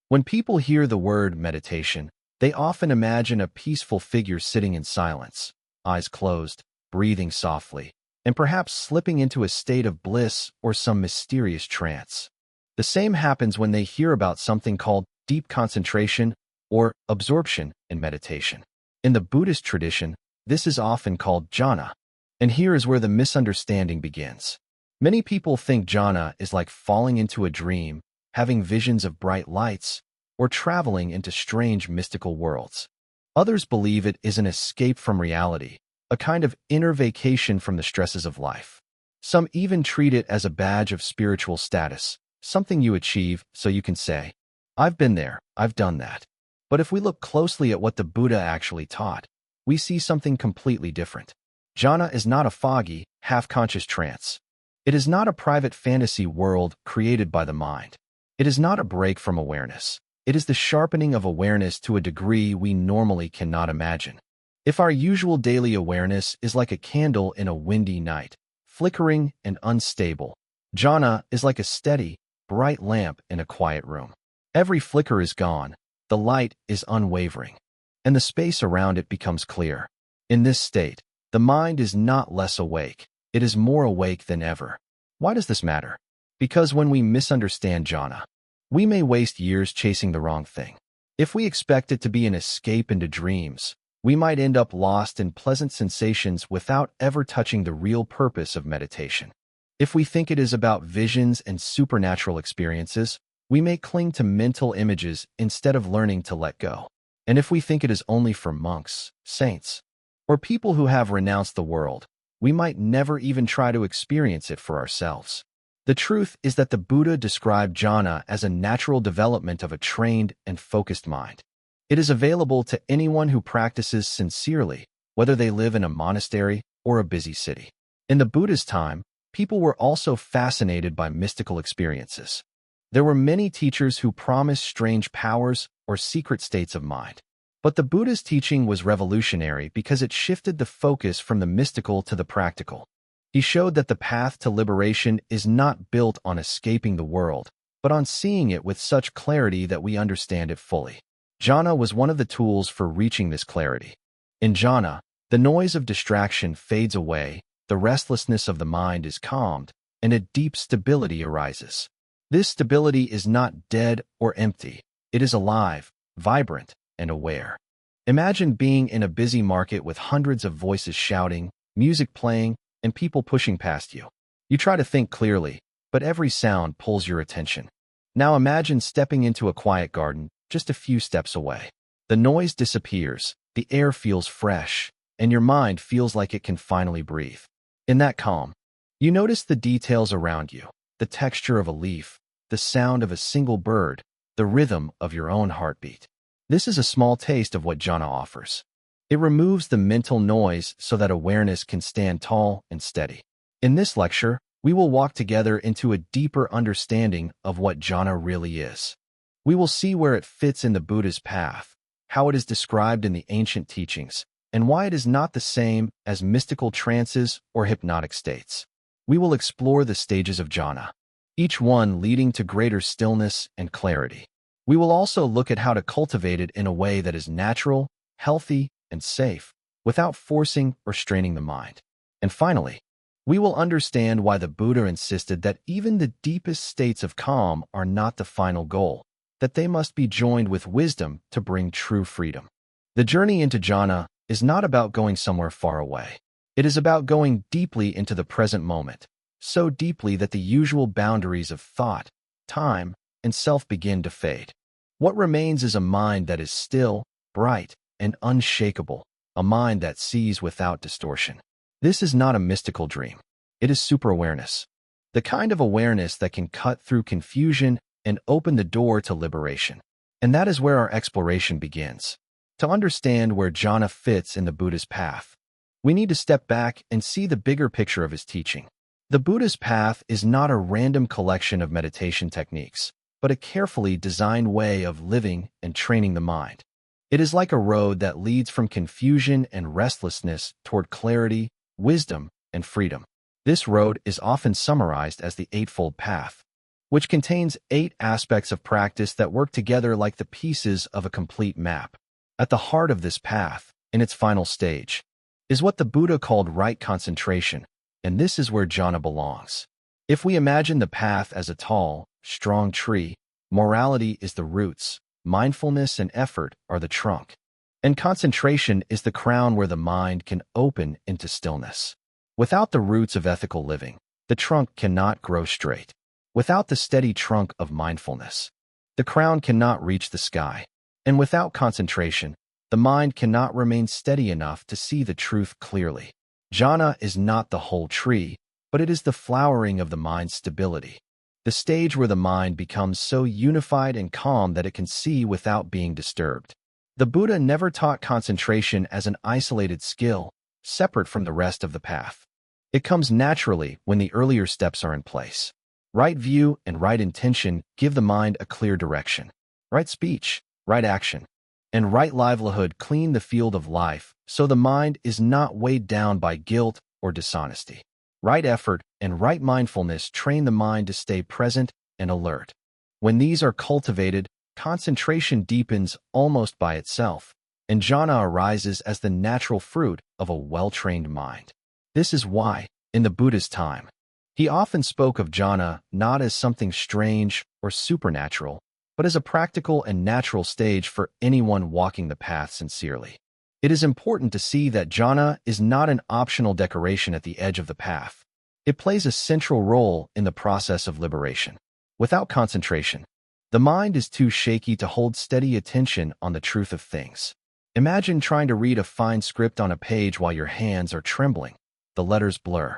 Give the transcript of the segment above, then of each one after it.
When people hear the word meditation, they often imagine a peaceful figure sitting in silence, eyes closed, breathing softly, and perhaps slipping into a state of bliss or some mysterious trance. The same happens when they hear about something called deep concentration or absorption in meditation. In the Buddhist tradition, this is often called jhana. And here is where the misunderstanding begins. Many people think jhana is like falling into a dream, having visions of bright lights, or traveling into strange mystical worlds. Others believe it is an escape from reality, a kind of inner vacation from the stresses of life. Some even treat it as a badge of spiritual status, something you achieve so you can say, "I've been there, I've done that." But if we look closely at what the Buddha actually taught, we see something completely different. Jhana is not a foggy, half-conscious trance. It is not a private fantasy world created by the mind. It is not a break from awareness. It is the sharpening of awareness to a degree we normally cannot imagine. If our usual daily awareness is like a candle in a windy night, flickering and unstable, jhana is like a steady, bright lamp in a quiet room. Every flicker is gone, the light is unwavering, and the space around it becomes clear. In this state, the mind is not less awake, it is more awake than ever. Why does this matter? Because when we misunderstand jhana, we may waste years chasing the wrong thing. If we expect it to be an escape into dreams, we might end up lost in pleasant sensations without ever touching the real purpose of meditation. If we think it is about visions and supernatural experiences, we may cling to mental images instead of learning to let go. And if we think it is only for monks, saints, or people who have renounced the world, we might never even try to experience it for ourselves. The truth is that the Buddha described jhana as a natural development of a trained and focused mind. It is available to anyone who practices sincerely, whether they live in a monastery or a busy city. In the Buddha's time, people were also fascinated by mystical experiences. There were many teachers who promised strange powers or secret states of mind. But the Buddha's teaching was revolutionary because it shifted the focus from the mystical to the practical. He showed that the path to liberation is not built on escaping the world, but on seeing it with such clarity that we understand it fully. Jhana was one of the tools for reaching this clarity. In jhana, the noise of distraction fades away, the restlessness of the mind is calmed, and a deep stability arises. This stability is not dead or empty. It is alive, vibrant, and aware. Imagine being in a busy market with hundreds of voices shouting, music playing, and people pushing past you. You try to think clearly, but every sound pulls your attention. Now imagine stepping into a quiet garden just a few steps away. The noise disappears, the air feels fresh, and your mind feels like it can finally breathe. In that calm, you notice the details around you, the texture of a leaf, the sound of a single bird, the rhythm of your own heartbeat. This is a small taste of what jhana offers. It removes the mental noise so that awareness can stand tall and steady. In this lecture, we will walk together into a deeper understanding of what jhana really is. We will see where it fits in the Buddha's path, how it is described in the ancient teachings, and why it is not the same as mystical trances or hypnotic states. We will explore the stages of jhana, each one leading to greater stillness and clarity. We will also look at how to cultivate it in a way that is natural, healthy, and safe, without forcing or straining the mind. And finally, we will understand why the Buddha insisted that even the deepest states of calm are not the final goal, that they must be joined with wisdom to bring true freedom. The journey into jhana is not about going somewhere far away. It is about going deeply into the present moment, so deeply that the usual boundaries of thought, time, and self begin to fade. What remains is a mind that is still, bright, and unshakable, a mind that sees without distortion. This is not a mystical dream. It is super-awareness, the kind of awareness that can cut through confusion and open the door to liberation. And that is where our exploration begins. To understand where jhana fits in the Buddha's path, we need to step back and see the bigger picture of his teaching. The Buddha's path is not a random collection of meditation techniques, but a carefully designed way of living and training the mind. It is like a road that leads from confusion and restlessness toward clarity, wisdom, and freedom. This road is often summarized as the Eightfold Path. which contains 8 aspects of practice that work together like the pieces of a complete map. At the heart of this path, in its final stage, is what the Buddha called right concentration, and this is where jhana belongs. If we imagine the path as a tall, strong tree, morality is the roots, mindfulness and effort are the trunk, and concentration is the crown where the mind can open into stillness. Without the roots of ethical living, the trunk cannot grow straight. Without the steady trunk of mindfulness, the crown cannot reach the sky. And without concentration, the mind cannot remain steady enough to see the truth clearly. Jhana is not the whole tree, but it is the flowering of the mind's stability, the stage where the mind becomes so unified and calm that it can see without being disturbed. The Buddha never taught concentration as an isolated skill, separate from the rest of the path. It comes naturally when the earlier steps are in place. Right view and right intention give the mind a clear direction. Right speech, right action, and right livelihood clean the field of life so the mind is not weighed down by guilt or dishonesty. Right effort and right mindfulness train the mind to stay present and alert. When these are cultivated, concentration deepens almost by itself, and jhana arises as the natural fruit of a well-trained mind. This is why, in the Buddha's time, he often spoke of jhana not as something strange or supernatural, but as a practical and natural stage for anyone walking the path sincerely. It is important to see that jhana is not an optional decoration at the edge of the path. It plays a central role in the process of liberation. Without concentration, the mind is too shaky to hold steady attention on the truth of things. Imagine trying to read a fine script on a page while your hands are trembling. The letters blur,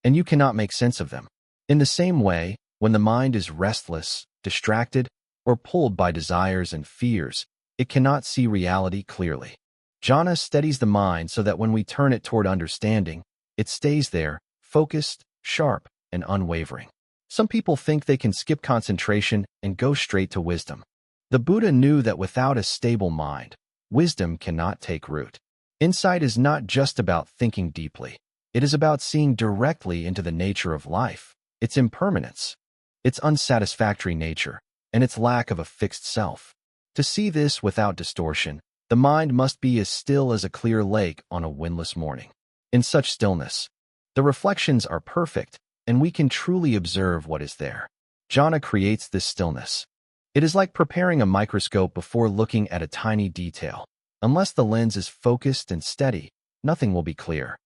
and you cannot make sense of them. In the same way, when the mind is restless, distracted, or pulled by desires and fears, it cannot see reality clearly. Jhana steadies the mind so that when we turn it toward understanding, it stays there, focused, sharp, and unwavering. Some people think they can skip concentration and go straight to wisdom. The Buddha knew that without a stable mind, wisdom cannot take root. Insight is not just about thinking deeply. It is about seeing directly into the nature of life, its impermanence, its unsatisfactory nature, and its lack of a fixed self. To see this without distortion, the mind must be as still as a clear lake on a windless morning. In such stillness, the reflections are perfect, and we can truly observe what is there. Jhana creates this stillness. It is like preparing a microscope before looking at a tiny detail. Unless the lens is focused and steady, nothing will be clear.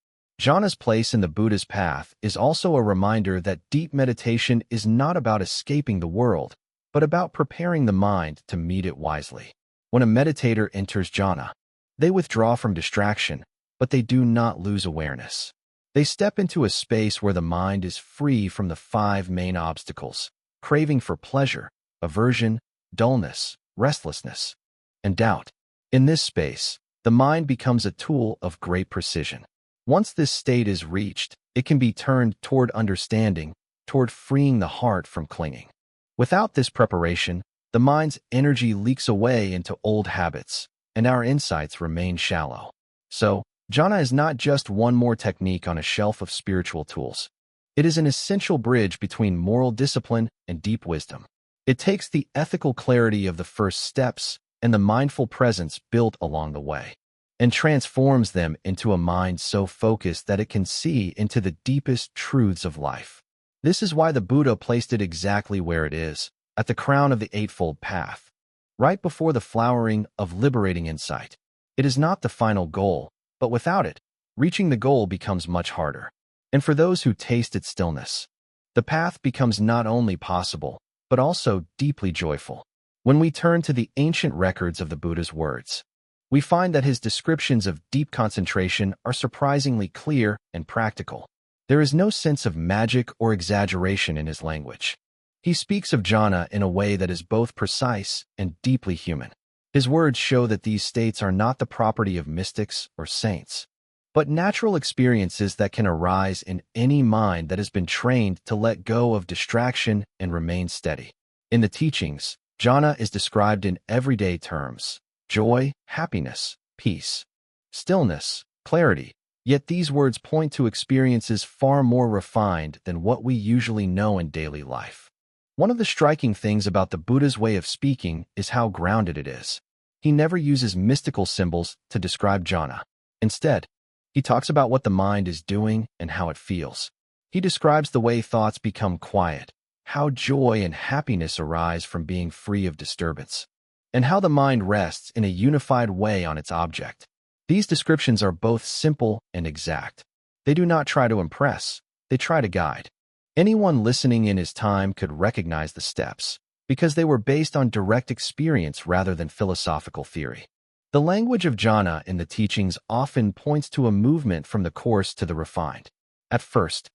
Jhana's place in the Buddha's path is also a reminder that deep meditation is not about escaping the world, but about preparing the mind to meet it wisely. When a meditator enters jhana, they withdraw from distraction, but they do not lose awareness. They step into a space where the mind is free from the 5 main obstacles: craving for pleasure, aversion, dullness, restlessness, and doubt. In this space, the mind becomes a tool of great precision. Once this state is reached, it can be turned toward understanding, toward freeing the heart from clinging. Without this preparation, the mind's energy leaks away into old habits, and our insights remain shallow. So, jhana is not just one more technique on a shelf of spiritual tools. It is an essential bridge between moral discipline and deep wisdom. It takes the ethical clarity of the first steps and the mindful presence built along the way, and transforms them into a mind so focused that it can see into the deepest truths of life. This is why the Buddha placed it exactly where it is, at the crown of the Eightfold Path, right before the flowering of liberating insight. It is not the final goal, but without it, reaching the goal becomes much harder. And for those who taste its stillness, the path becomes not only possible, but also deeply joyful. When we turn to the ancient records of the Buddha's words, we find that his descriptions of deep concentration are surprisingly clear and practical. There is no sense of magic or exaggeration in his language. He speaks of jhana in a way that is both precise and deeply human. His words show that these states are not the property of mystics or saints, but natural experiences that can arise in any mind that has been trained to let go of distraction and remain steady. In the teachings, jhana is described in everyday terms: joy, happiness, peace, stillness, clarity. Yet these words point to experiences far more refined than what we usually know in daily life. One of the striking things about the Buddha's way of speaking is how grounded it is. He never uses mystical symbols to describe jhana. Instead, he talks about what the mind is doing and how it feels. He describes the way thoughts become quiet, how joy and happiness arise from being free of disturbance, and how the mind rests in a unified way on its object. These descriptions are both simple and exact. They do not try to impress, they try to guide. Anyone listening in his time could recognize the steps, because they were based on direct experience rather than philosophical theory. The language of jhana in the teachings often points to a movement from the coarse to the refined. At first,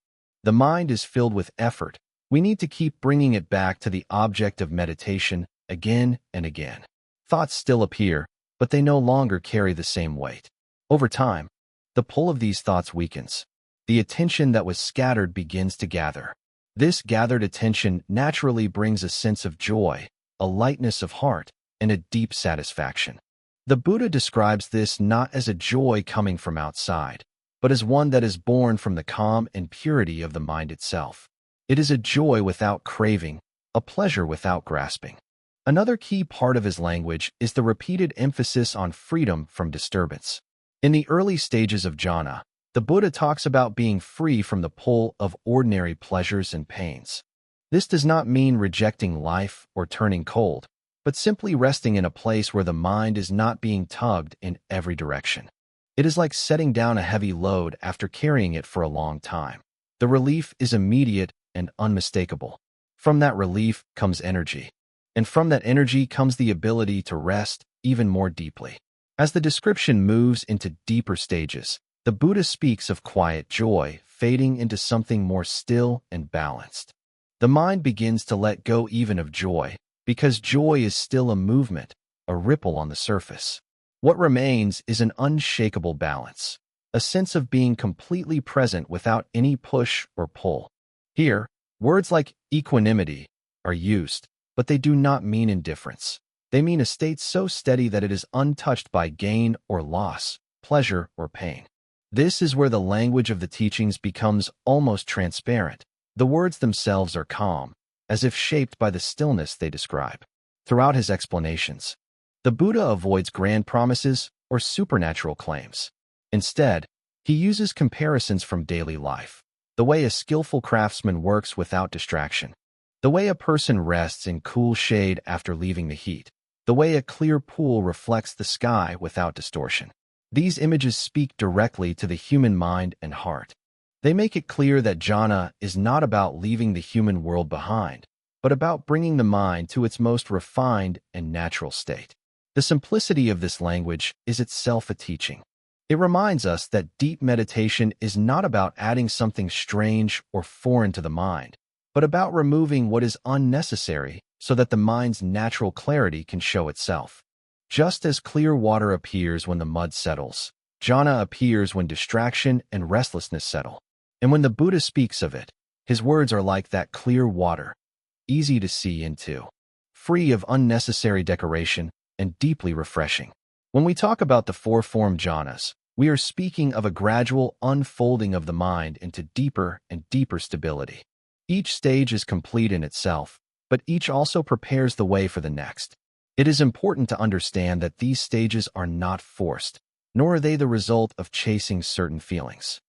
the mind is filled with effort. We need to keep bringing it back to the object of meditation again and again. Thoughts still appear, but they no longer carry the same weight. Over time, the pull of these thoughts weakens. The attention that was scattered begins to gather. This gathered attention naturally brings a sense of joy, a lightness of heart, and a deep satisfaction. The Buddha describes this not as a joy coming from outside, but as one that is born from the calm and purity of the mind itself. It is a joy without craving, a pleasure without grasping. Another key part of his language is the repeated emphasis on freedom from disturbance. In the early stages of jhana, the Buddha talks about being free from the pull of ordinary pleasures and pains. This does not mean rejecting life or turning cold, but simply resting in a place where the mind is not being tugged in every direction. It is like setting down a heavy load after carrying it for a long time. The relief is immediate and unmistakable. From that relief comes energy, and from that energy comes the ability to rest even more deeply. As the description moves into deeper stages, the Buddha speaks of quiet joy fading into something more still and balanced. The mind begins to let go even of joy, because joy is still a movement, a ripple on the surface. What remains is an unshakable balance, a sense of being completely present without any push or pull. Here, words like equanimity are used, but they do not mean indifference. They mean a state so steady that it is untouched by gain or loss, pleasure or pain. This is where the language of the teachings becomes almost transparent. The words themselves are calm, as if shaped by the stillness they describe. Throughout his explanations, the Buddha avoids grand promises or supernatural claims. Instead, he uses comparisons from daily life, the way a skillful craftsman works without distraction, the way a person rests in cool shade after leaving the heat, the way a clear pool reflects the sky without distortion. These images speak directly to the human mind and heart. They make it clear that jhana is not about leaving the human world behind, but about bringing the mind to its most refined and natural state. The simplicity of this language is itself a teaching. It reminds us that deep meditation is not about adding something strange or foreign to the mind, but about removing what is unnecessary so that the mind's natural clarity can show itself. Just as clear water appears when the mud settles, jhana appears when distraction and restlessness settle. And when the Buddha speaks of it, his words are like that clear water, easy to see into, free of unnecessary decoration, and deeply refreshing. When we talk about the four form jhanas, we are speaking of a gradual unfolding of the mind into deeper and deeper stability. Each stage is complete in itself, but each also prepares the way for the next. It is important to understand that these stages are not forced, nor are they the result of chasing certain feelings.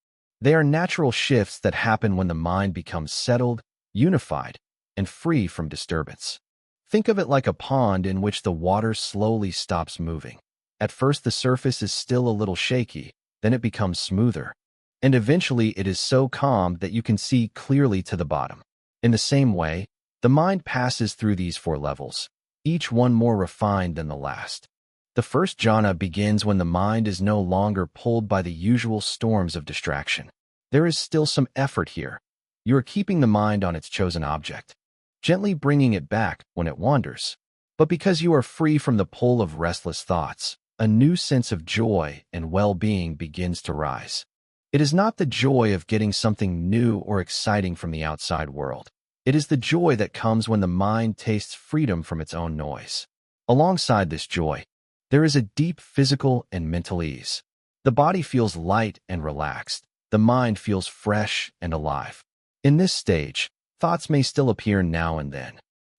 They are natural shifts that happen when the mind becomes settled, unified, and free from disturbance. Think of it like a pond in which the water slowly stops moving. At first the surface is still a little shaky, then it becomes smoother, and eventually it is so calm that you can see clearly to the bottom. In the same way, the mind passes through these four levels, each one more refined than the last. The first jhana begins when the mind is no longer pulled by the usual storms of distraction. There is still some effort here. You are keeping the mind on its chosen object, gently bringing it back when it wanders. But because you are free from the pull of restless thoughts, a new sense of joy and well-being begins to rise. It is not the joy of getting something new or exciting from the outside world. It is the joy that comes when the mind tastes freedom from its own noise. Alongside this joy, there is a deep physical and mental ease. The body feels light and relaxed. The mind feels fresh and alive. In this stage, Thoughts may still appear now and then,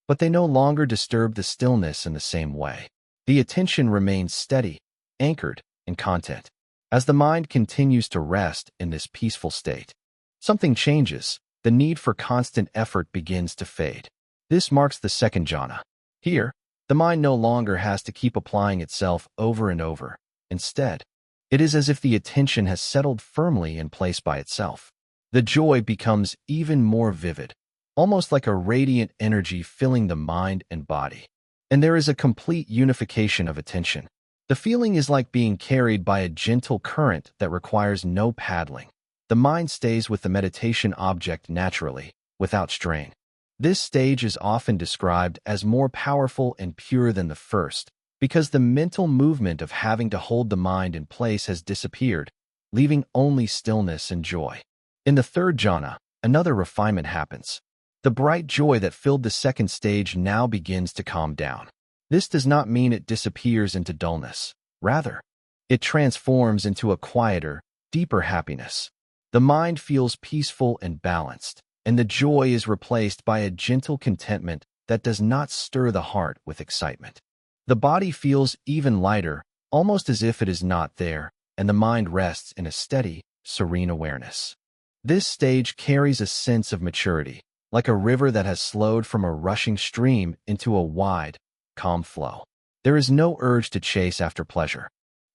but they no longer disturb the stillness in the same way. The attention remains steady, anchored in content. As the mind continues to rest in this peaceful state, something changes. The need for constant effort begins to fade. This marks the second jhana. Here, the mind no longer has to keep applying itself over and over. Instead, it is as if the attention has settled firmly in place by itself. The joy becomes even more vivid, almost like a radiant energy filling the mind and body. And there is a complete unification of attention. The feeling is like being carried by a gentle current that requires no paddling. The mind stays with the meditation object naturally, without strain. This stage is often described as more powerful and pure than the first, because the mental movement of having to hold the mind in place has disappeared, leaving only stillness and joy. In the third jhana, another refinement happens. The bright joy that filled the second stage now begins to calm down. This does not mean it disappears into dullness. Rather, it transforms into a quieter, deeper happiness. The mind feels peaceful and balanced, and the joy is replaced by a gentle contentment that does not stir the heart with excitement. The body feels even lighter, almost as if it is not there, and the mind rests in a steady, serene awareness. This stage carries a sense of maturity, like a river that has slowed from a rushing stream into a wide, calm flow. There is no urge to chase after pleasure,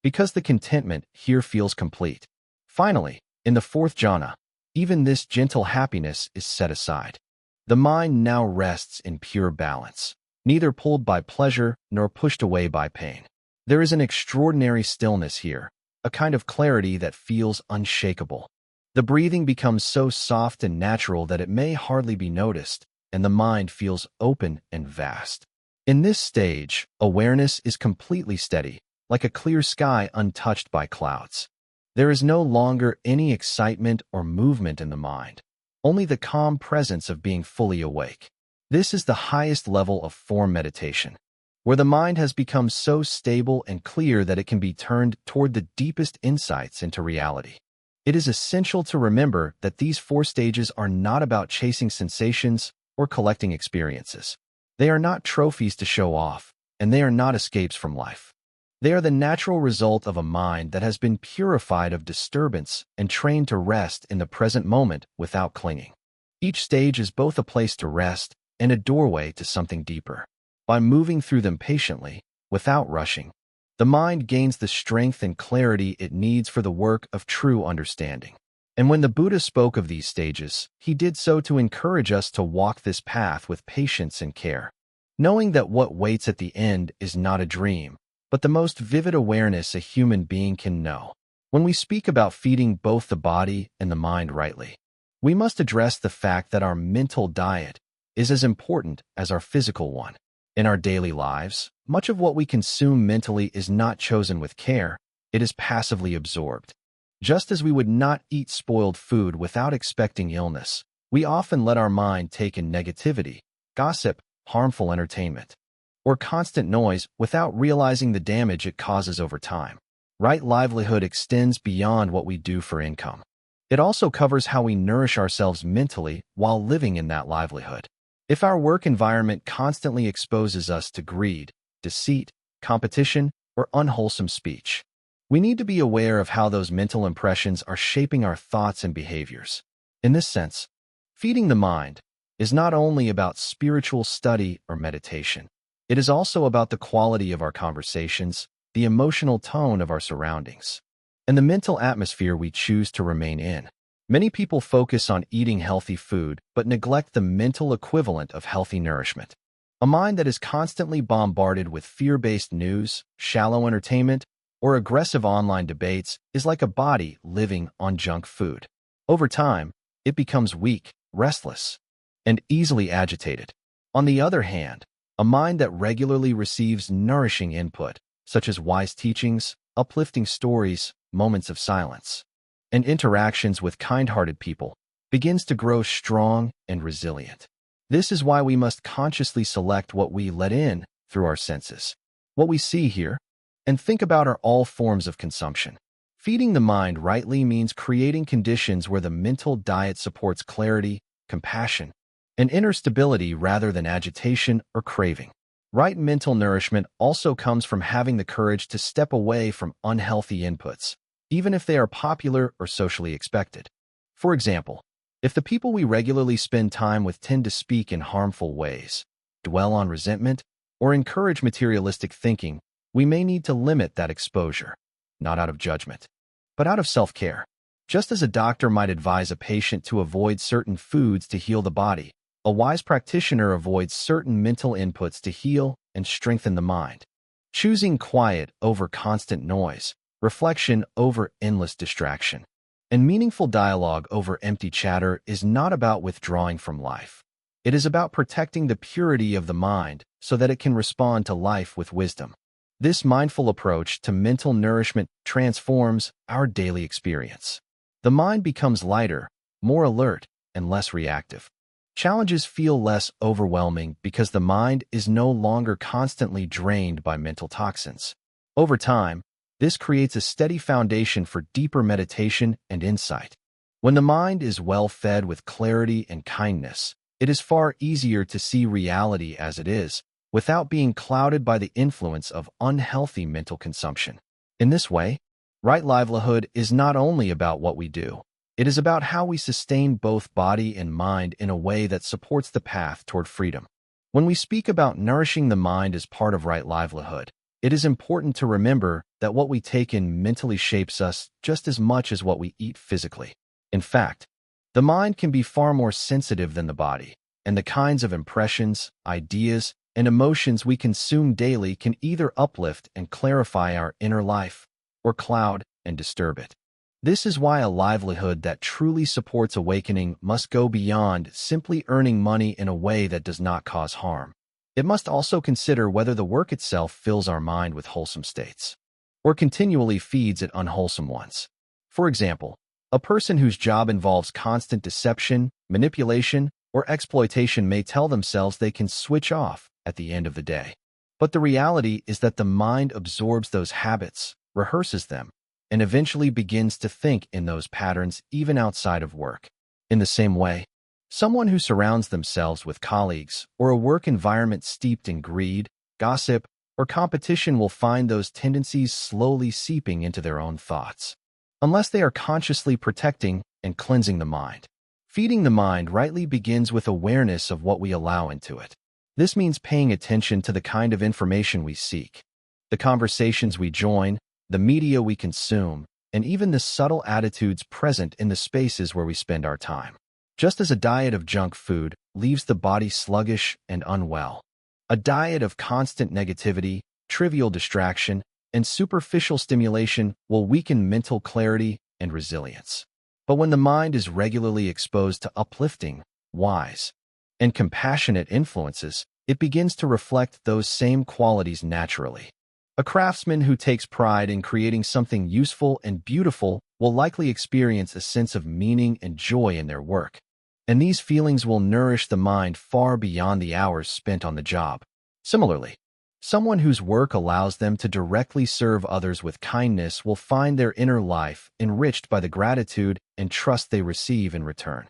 because the contentment here feels complete. Finally, in the fourth jhana, even this gentle happiness is set aside. The mind now rests in pure balance, neither pulled by pleasure nor pushed away by pain. There is an extraordinary stillness here, a kind of clarity that feels unshakable. The breathing becomes so soft and natural that it may hardly be noticed, and the mind feels open and vast. In this stage, awareness is completely steady, like a clear sky untouched by clouds. There is no longer any excitement or movement in the mind, only the calm presence of being fully awake. This is the highest level of form meditation, where the mind has become so stable and clear that it can be turned toward the deepest insights into reality. It is essential to remember that these four stages are not about chasing sensations or collecting experiences. They are not trophies to show off, and they are not escapes from life. They are the natural result of a mind that has been purified of disturbance and trained to rest in the present moment without clinging. Each stage is both a place to rest and a doorway to something deeper. By moving through them patiently, without rushing, the mind gains the strength and clarity it needs for the work of true understanding. And when the Buddha spoke of these stages, he did so to encourage us to walk this path with patience and care, knowing that what waits at the end is not a dream, but the most vivid awareness a human being can know. When we speak about feeding both the body and the mind rightly, we must address the fact that our mental diet is as important as our physical one. In our daily lives, much of what we consume mentally is not chosen with care, it is passively absorbed. Just as we would not eat spoiled food without expecting illness, we often let our mind take in negativity, gossip, harmful entertainment, or constant noise without realizing the damage it causes over time. Right livelihood extends beyond what we do for income. It also covers how we nourish ourselves mentally while living in that livelihood. If our work environment constantly exposes us to greed, deceit, competition, or unwholesome speech, we need to be aware of how those mental impressions are shaping our thoughts and behaviors. In this sense, feeding the mind is not only about spiritual study or meditation. It is also about the quality of our conversations, the emotional tone of our surroundings, and the mental atmosphere we choose to remain in. Many people focus on eating healthy food but neglect the mental equivalent of healthy nourishment. A mind that is constantly bombarded with fear-based news, shallow entertainment, or aggressive online debates is like a body living on junk food. Over time, it becomes weak, restless, and easily agitated. On the other hand, a mind that regularly receives nourishing input, such as wise teachings, uplifting stories, moments of silence, and interactions with kind-hearted people, begins to grow strong and resilient. This is why we must consciously select what we let in through our senses. What we see, hear, and think about are all forms of consumption. Feeding the mind rightly means creating conditions where the mental diet supports clarity, compassion, and inner stability rather than agitation or craving. Right mental nourishment also comes from having the courage to step away from unhealthy inputs, even if they are popular or socially expected. For example, if the people we regularly spend time with tend to speak in harmful ways, dwell on resentment, or encourage materialistic thinking, we may need to limit that exposure, not out of judgment, but out of self-care. Just as a doctor might advise a patient to avoid certain foods to heal the body, a wise practitioner avoids certain mental inputs to heal and strengthen the mind. Choosing quiet over constant noise, reflection over endless distraction, and meaningful dialogue over empty chatter is not about withdrawing from life. It is about protecting the purity of the mind so that it can respond to life with wisdom. This mindful approach to mental nourishment transforms our daily experience. The mind becomes lighter, more alert, and less reactive. Challenges feel less overwhelming because the mind is no longer constantly drained by mental toxins. Over time, this creates a steady foundation for deeper meditation and insight. When the mind is well fed with clarity and kindness, it is far easier to see reality as it is, without being clouded by the influence of unhealthy mental consumption. In this way, right livelihood is not only about what we do, it is about how we sustain both body and mind in a way that supports the path toward freedom. When we speak about nourishing the mind as part of right livelihood, it is important to remember that what we take in mentally shapes us just as much as what we eat physically. In fact, the mind can be far more sensitive than the body, and the kinds of impressions, ideas, and emotions we consume daily can either uplift and clarify our inner life, or cloud and disturb it. This is why a livelihood that truly supports awakening must go beyond simply earning money in a way that does not cause harm. It must also consider whether the work itself fills our mind with wholesome states, or continually feeds it unwholesome ones. For example, a person whose job involves constant deception, manipulation, or exploitation may tell themselves they can switch off at the end of the day. But the reality is that the mind absorbs those habits, rehearses them, and eventually begins to think in those patterns even outside of work. In the same way, someone who surrounds themselves with colleagues or a work environment steeped in greed, gossip, or competition will find those tendencies slowly seeping into their own thoughts, unless they are consciously protecting and cleansing the mind. Feeding the mind rightly begins with awareness of what we allow into it. This means paying attention to the kind of information we seek, the conversations we join, the media we consume, and even the subtle attitudes present in the spaces where we spend our time. Just as a diet of junk food leaves the body sluggish and unwell, a diet of constant negativity, trivial distraction, and superficial stimulation will weaken mental clarity and resilience. But when the mind is regularly exposed to uplifting, wise, and compassionate influences, it begins to reflect those same qualities naturally. A craftsman who takes pride in creating something useful and beautiful will likely experience a sense of meaning and joy in their work, and these feelings will nourish the mind far beyond the hours spent on the job. Similarly, someone whose work allows them to directly serve others with kindness will find their inner life enriched by the gratitude and trust they receive in return.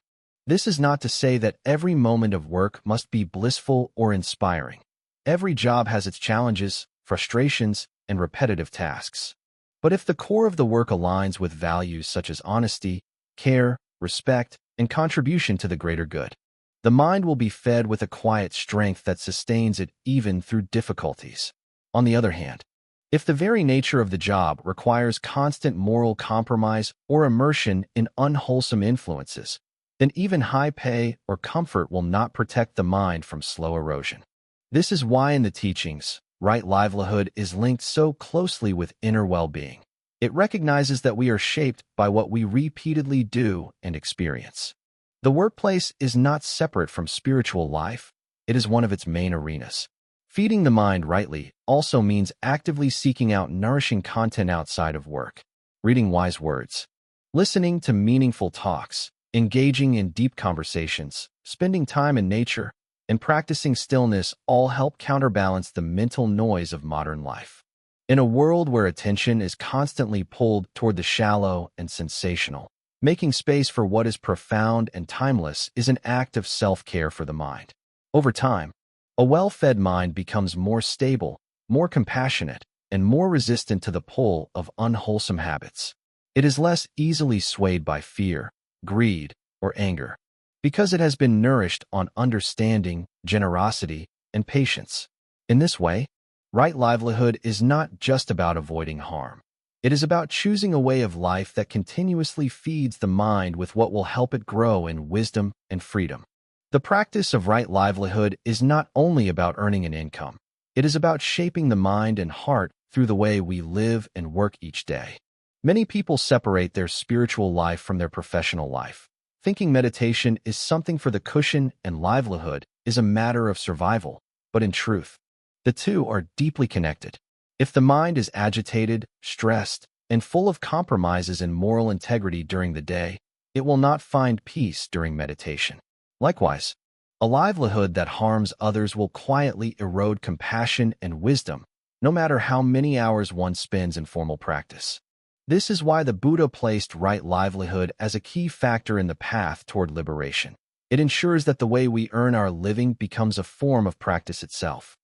This is not to say that every moment of work must be blissful or inspiring. Every job has its challenges, frustrations, and repetitive tasks. But if the core of the work aligns with values such as honesty, care, respect, and contribution to the greater good, the mind will be fed with a quiet strength that sustains it even through difficulties. On the other hand, if the very nature of the job requires constant moral compromise or immersion in unwholesome influences, then even high pay or comfort will not protect the mind from slow erosion. This is why in the teachings, right livelihood is linked so closely with inner well-being. It recognizes that we are shaped by what we repeatedly do and experience. The workplace is not separate from spiritual life, it is one of its main arenas. Feeding the mind rightly also means actively seeking out nourishing content outside of work, reading wise words, listening to meaningful talks, engaging in deep conversations, spending time in nature, and practicing stillness all help counterbalance the mental noise of modern life. In a world where attention is constantly pulled toward the shallow and sensational, Making space for what is profound and timeless is an act of self-care for the mind. Over time, a well-fed mind becomes more stable, more compassionate, and more resistant to the pull of unwholesome habits. It is less easily swayed by fear, greed, or anger, because it has been nourished on understanding, generosity, and patience. In this way, right livelihood is not just about avoiding harm. It is about choosing a way of life that continuously feeds the mind with what will help it grow in wisdom and freedom. The practice of right livelihood is not only about earning an income. It is about shaping the mind and heart through the way we live and work each day. Many people separate their spiritual life from their professional life, thinking meditation is something for the cushion and livelihood is a matter of survival. But in truth, the two are deeply connected. If the mind is agitated, stressed, and full of compromises in moral integrity during the day, it will not find peace during meditation. Likewise, a livelihood that harms others will quietly erode compassion and wisdom, no matter how many hours one spends in formal practice. This is why the Buddha placed right livelihood as a key factor in the path toward liberation. It ensures that the way we earn our living becomes a form of practice itself.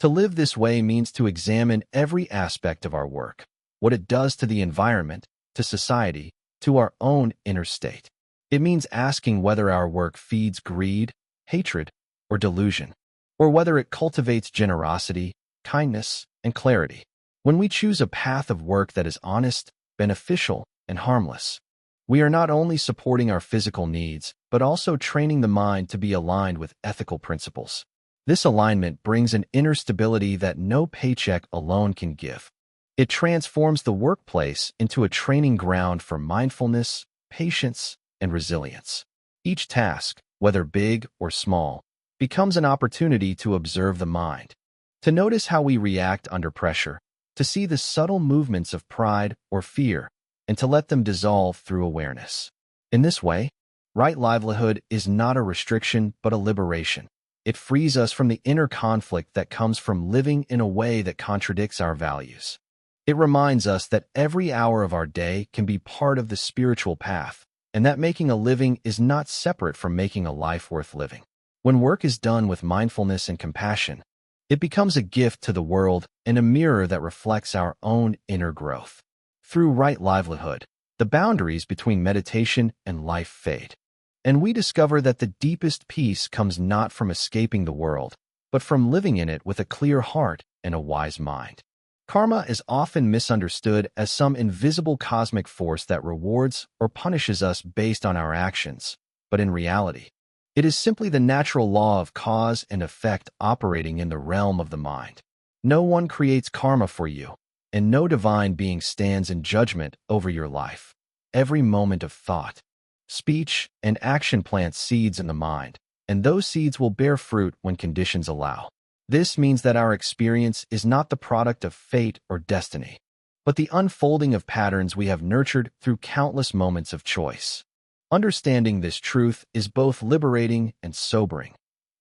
To live this way means to examine every aspect of our work, what it does to the environment, to society, to our own inner state. It means asking whether our work feeds greed, hatred, or delusion, or whether it cultivates generosity, kindness, and clarity. When we choose a path of work that is honest, beneficial, and harmless, we are not only supporting our physical needs, but also training the mind to be aligned with ethical principles. This alignment brings an inner stability that no paycheck alone can give. It transforms the workplace into a training ground for mindfulness, patience, and resilience. Each task, whether big or small, becomes an opportunity to observe the mind, to notice how we react under pressure, to see the subtle movements of pride or fear, and to let them dissolve through awareness. In this way, right livelihood is not a restriction but a liberation. It frees us from the inner conflict that comes from living in a way that contradicts our values. It reminds us that every hour of our day can be part of the spiritual path, and that making a living is not separate from making a life worth living. When work is done with mindfulness and compassion, it becomes a gift to the world and a mirror that reflects our own inner growth. Through right livelihood, the boundaries between meditation and life fade, and we discover that the deepest peace comes not from escaping the world, but from living in it with a clear heart and a wise mind. Karma is often misunderstood as some invisible cosmic force that rewards or punishes us based on our actions, but in reality, it is simply the natural law of cause and effect operating in the realm of the mind. No one creates karma for you, and no divine being stands in judgment over your life. Every moment of thought, speech, and action plants seeds in the mind, and those seeds will bear fruit when conditions allow. This means that our experience is not the product of fate or destiny, but the unfolding of patterns we have nurtured through countless moments of choice. Understanding this truth is both liberating and sobering.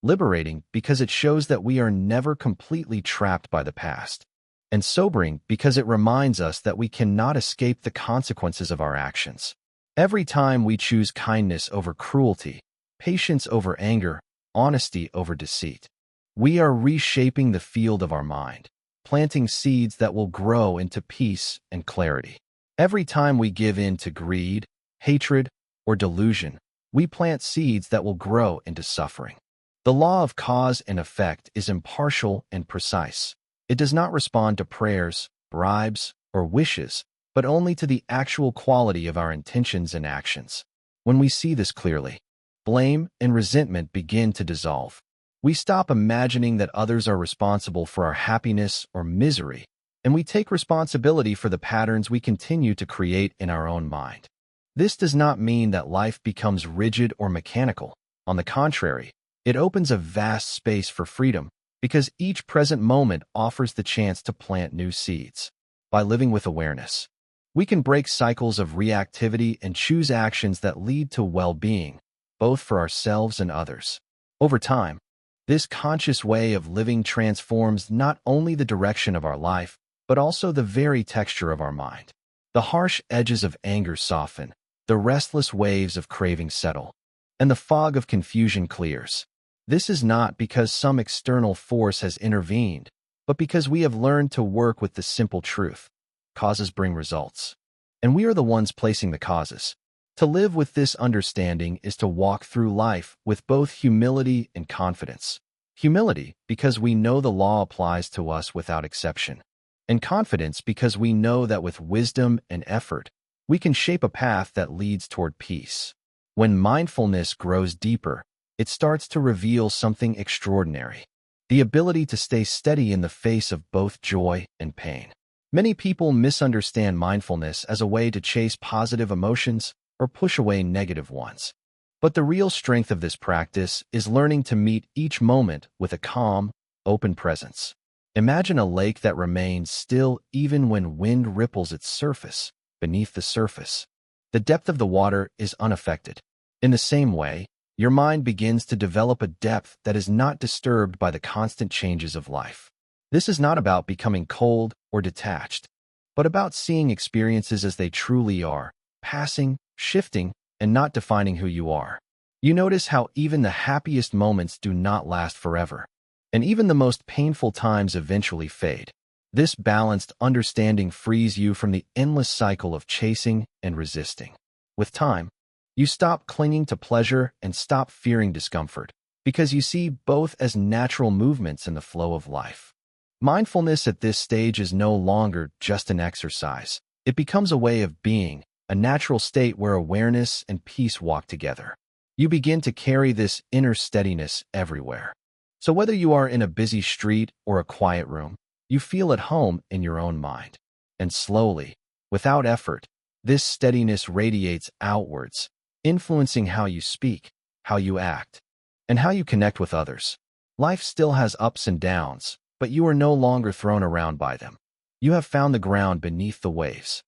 Liberating because it shows that we are never completely trapped by the past, and sobering because it reminds us that we cannot escape the consequences of our actions. Every time we choose kindness over cruelty, patience over anger, honesty over deceit, we are reshaping the field of our mind, planting seeds that will grow into peace and clarity. Every time we give in to greed, hatred, or delusion, we plant seeds that will grow into suffering. The law of cause and effect is impartial and precise. It does not respond to prayers, bribes, or wishes, but only to the actual quality of our intentions and actions. When we see this clearly, blame and resentment begin to dissolve. We stop imagining that others are responsible for our happiness or misery, and we take responsibility for the patterns we continue to create in our own mind. This does not mean that life becomes rigid or mechanical. On the contrary, it opens a vast space for freedom, because each present moment offers the chance to plant new seeds. By living with awareness, we can break cycles of reactivity and choose actions that lead to well-being, both for ourselves and others. Over time, this conscious way of living transforms not only the direction of our life, but also the very texture of our mind. The harsh edges of anger soften, the restless waves of craving settle, and the fog of confusion clears. This is not because some external force has intervened, but because we have learned to work with the simple truth. Causes bring results, and we are the ones placing the causes. To live with this understanding is to walk through life with both humility and confidence. Humility, because we know the law applies to us without exception, and confidence because we know that with wisdom and effort, we can shape a path that leads toward peace. When mindfulness grows deeper, it starts to reveal something extraordinary: the ability to stay steady in the face of both joy and pain. Many people misunderstand mindfulness as a way to chase positive emotions or push away negative ones. But the real strength of this practice is learning to meet each moment with a calm, open presence. Imagine a lake that remains still even when wind ripples its surface. Beneath the surface, the depth of the water is unaffected. In the same way, your mind begins to develop a depth that is not disturbed by the constant changes of life. This is not about becoming cold or detached, but about seeing experiences as they truly are, passing, shifting, and not defining who you are. You notice how even the happiest moments do not last forever, and even the most painful times eventually fade. This balanced understanding frees you from the endless cycle of chasing and resisting. With time, you stop clinging to pleasure and stop fearing discomfort, because you see both as natural movements in the flow of life. Mindfulness at this stage is no longer just an exercise. It becomes a way of being, a natural state where awareness and peace walk together. You begin to carry this inner steadiness everywhere. So whether you are in a busy street or a quiet room, you feel at home in your own mind. And slowly, without effort, this steadiness radiates outwards, influencing how you speak, how you act, and how you connect with others. Life still has ups and downs, but you are no longer thrown around by them. You have found the ground beneath the waves.